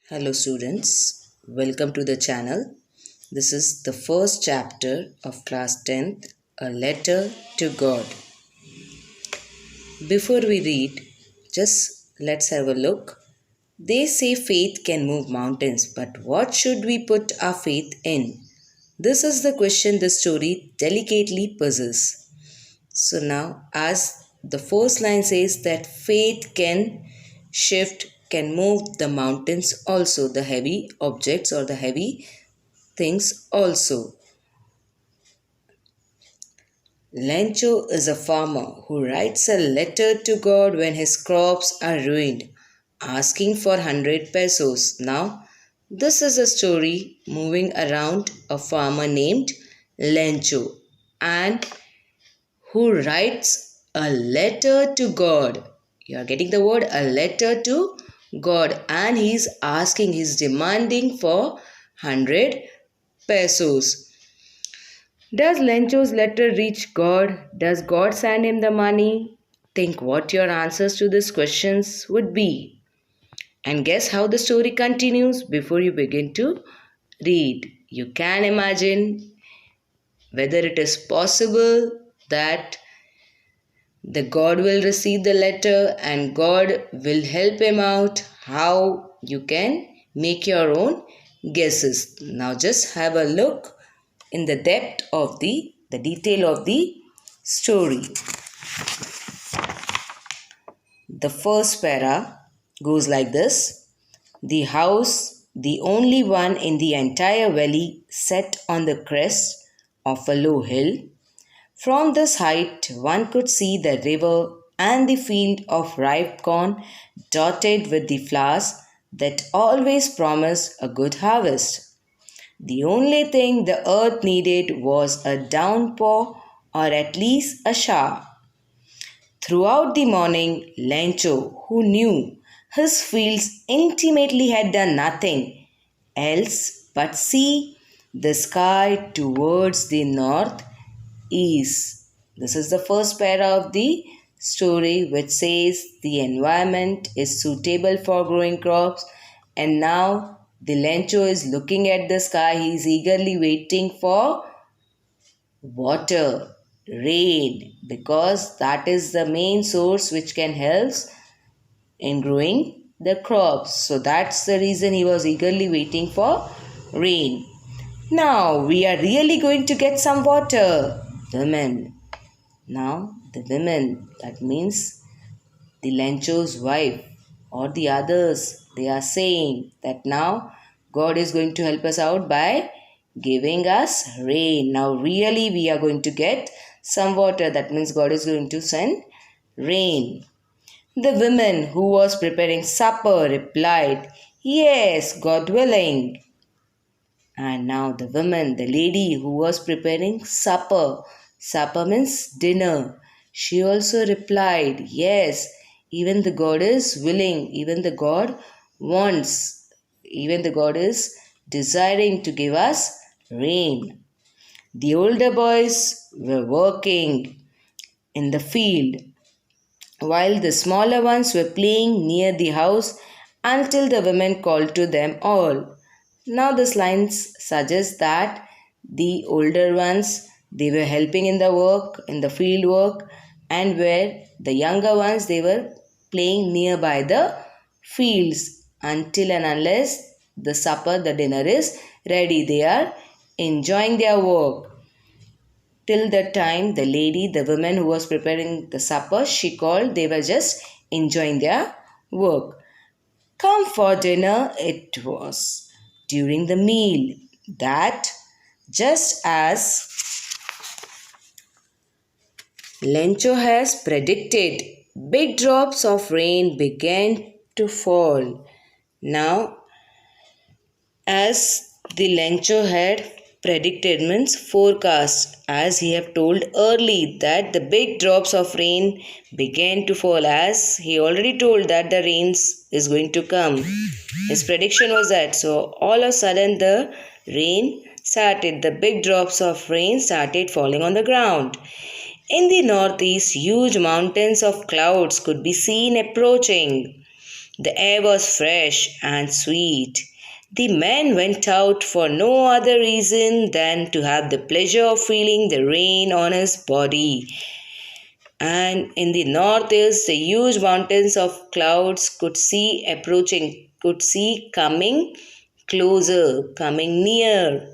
Hello students, welcome to the channel. This is the first chapter of class 10th, A Letter to God. Before we read, just let's have a look. They say faith can move mountains, but what should we put our faith in? This is the question the story delicately poses. So now, as the first line says that faith can move the mountains also, the heavy objects or the heavy things also. Lencho is a farmer who writes a letter to God when his crops are ruined, asking for 100 pesos. Now, this is a story moving around a farmer named Lencho and who writes a letter to God. You are getting the word a letter to God, and he's demanding for 100 pesos. Does Lencho's letter reach God? Does God send him the money? Think what your answers to these questions would be. And guess how the story continues before you begin to read. You can imagine whether it is possible that the God will receive the letter and God will help him out. How you can make your own guesses. Now just have a look in the depth of the detail of the story. The first para goes like this. The house, the only one in the entire valley, set on the crest of a low hill. From this height, one could see the river and the field of ripe corn dotted with the flowers that always promise a good harvest. The only thing the earth needed was a downpour or at least a shower. Throughout the morning, Lencho, who knew his fields intimately, had done nothing else but see the sky towards the north east. This is the first para of the story, which says the environment is suitable for growing crops, and now the Lencho is looking at the sky. He is eagerly waiting for water, rain, because that is the main source which can help in growing the crops. So that's the reason he was eagerly waiting for rain. Now we are really going to get some water. Women. Now the women, that means the Lencho's wife or the others, they are saying that now God is going to help us out by giving us rain. Now really we are going to get some water. That means God is going to send rain. The woman who was preparing supper replied, "Yes, God willing." And now the woman, the lady who was preparing supper means dinner, she also replied, "Yes, even the God is willing, even the God wants, even the God is desiring to give us rain." The older boys were working in the field while the smaller ones were playing near the house until the women called to them all. Now this line suggests that the older ones, they were helping in the work, in the field work, and where the younger ones, they were playing nearby the fields until and unless the supper, the dinner is ready. They are enjoying their work. Till the time the lady, the woman who was preparing the supper, she called, they were just enjoying their work. Come for dinner it was during the meal that, just as Lencho has predicted, big drops of rain began to fall. Now, as the Lencho had predicted, means forecast, as he have told early that the big drops of rain began to fall, as he already told that the rains is going to come. His prediction was that. So all of a sudden the rain started, the big drops of rain started falling on the ground. In the northeast, huge mountains of clouds could be seen approaching. The air was fresh and sweet. The man went out for no other reason than to have the pleasure of feeling the rain on his body. And in the northeast, the huge mountains of clouds could see coming closer, coming near.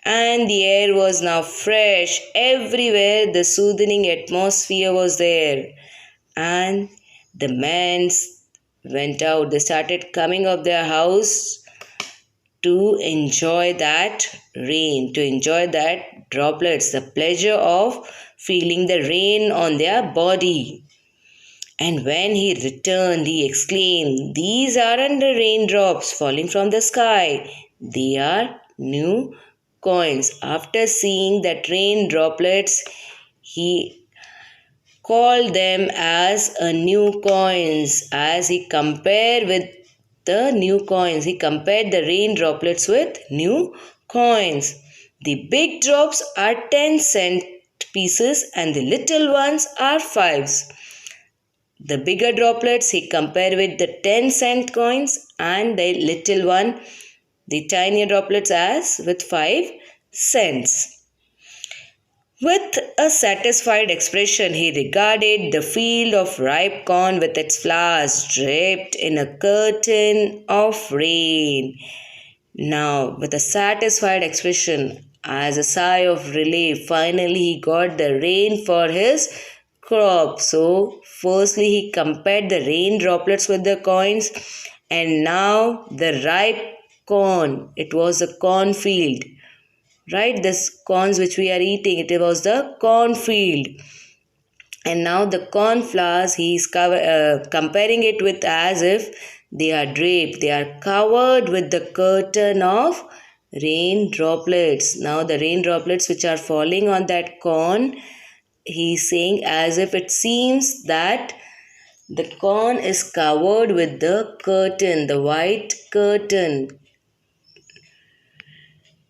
And the air was now fresh. Everywhere the soothing atmosphere was there. And the men went out. They started coming of their house to enjoy that rain, to enjoy that droplets, the pleasure of feeling the rain on their body. And when he returned, he exclaimed, "These aren't the raindrops falling from the sky, they are new coins." After seeing that rain droplets, he called them as a new coins. As he compared with the new coins, he compared the rain droplets with new coins. The big drops are 10-cent pieces and the little ones are fives. The bigger droplets he compared with the 10-cent coins, and the little one, the tinier droplets, as with 5 cents. With a satisfied expression, he regarded the field of ripe corn with its flowers draped in a curtain of rain. Now, with a satisfied expression, as a sigh of relief, finally he got the rain for his crop. So, firstly, he compared the rain droplets with the coins, and now the ripe corn. It was a cornfield, right? This corns which we are eating, it was the cornfield. And now the corn flowers, he is comparing it with as if they are draped, they are covered with the curtain of rain droplets. Now the rain droplets which are falling on that corn, he is saying as if it seems that the corn is covered with the curtain, the white curtain.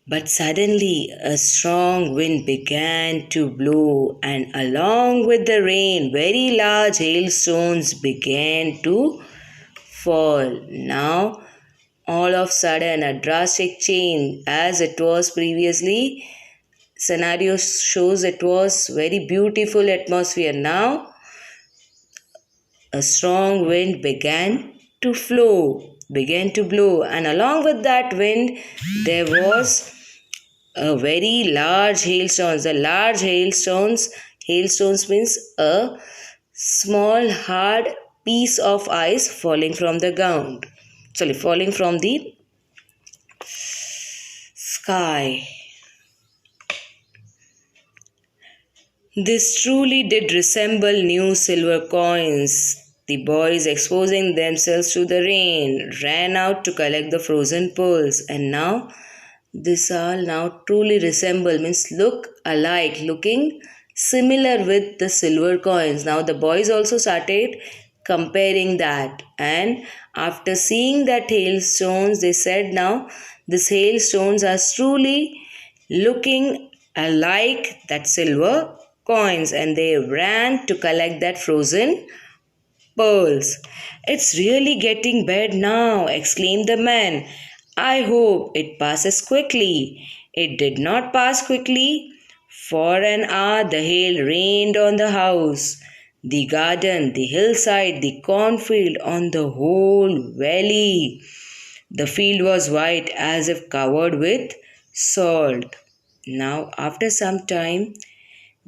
But suddenly a strong wind began to blow, and along with the rain, very large hailstones began to fall. Now, all of a sudden, a drastic change, as it was previously. Scenario shows it was very beautiful atmosphere. Now, a strong wind began to blow, and along with that wind, there was a very large hailstones. The large hailstones means a small hard piece of ice falling from the ground. Falling from the sky. This truly did resemble new silver coins. The boys, exposing themselves to the rain, ran out to collect the frozen pearls, and now this all now truly resemble, means look alike, looking similar with the silver coins. Now the boys also started comparing that, and after seeing that hailstones, they said now these hailstones are truly looking alike that silver coins, and they ran to collect that frozen pearls. "It's really getting bad now," exclaimed the man. "I hope it passes quickly." It did not pass quickly. For an hour the hail rained on the house, the garden, the hillside, the cornfield, on the whole valley. The field was white as if covered with salt. Now, after some time,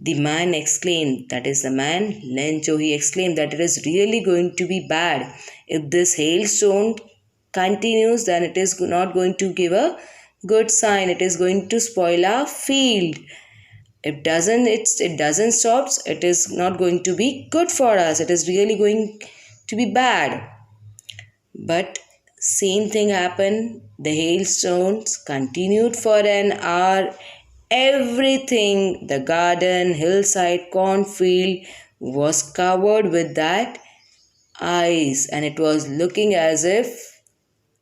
the man exclaimed, that is the man, Lencho, he exclaimed that it is really going to be bad. If this hailstone continues, then it is not going to give a good sign. It is going to spoil our field. If it doesn't stop, it is not going to be good for us. It is really going to be bad. But same thing happened. The hailstones continued for an hour. Everything, the garden, hillside, cornfield, was covered with that ice, and it was looking as if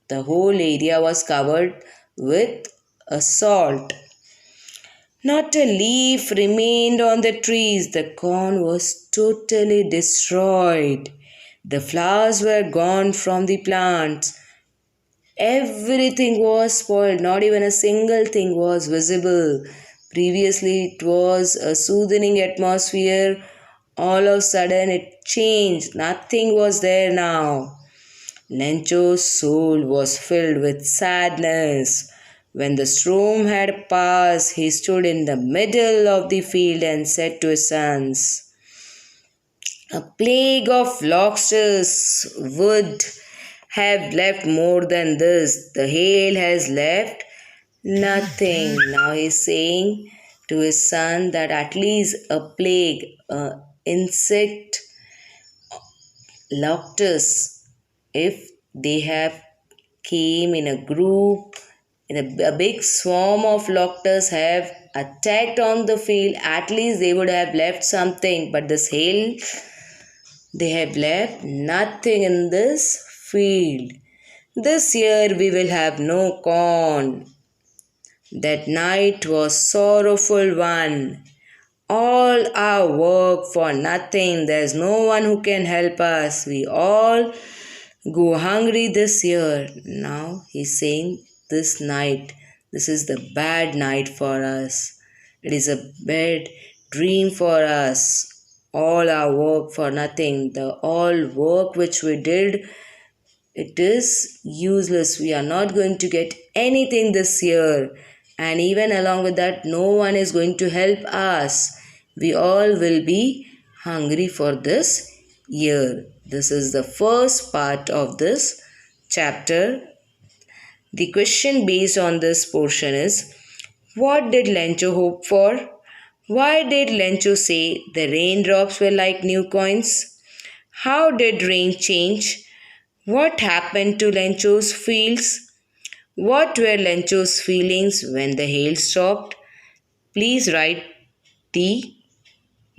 the whole area was covered with a salt. Not a leaf remained on the trees. The corn was totally destroyed. The flowers were gone from the plants. Everything was spoiled, not even a single thing was visible. Previously, it was a soothing atmosphere. All of a sudden, it changed. Nothing was there now. Lencho's soul was filled with sadness. When the storm had passed, he stood in the middle of the field and said to his sons, "A plague of locusts would have left more than this. The hail has left nothing." Now he's saying to his son that at least a plague, a insect, locusts, if they have came in a group, in a big swarm of locusts have attacked on the field, at least they would have left something. But this hail, they have left nothing in this field. This year we will have no corn. That night was sorrowful one. All our work for nothing. There's no one who can help us. We all go hungry this year. Now he's saying this night, this is the bad night for us. It is a bad dream for us. All our work for nothing. The all work which we did, it is useless. We are not going to get anything this year. And even along with that, no one is going to help us. We all will be hungry for this year. This is the first part of this chapter. The question based on this portion is, what did Lencho hope for? Why did Lencho say the raindrops were like new coins? How did rain change? What happened to Lencho's fields? What were Lencho's feelings when the hail stopped? Please write the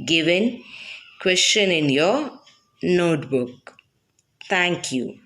given question in your notebook. Thank you.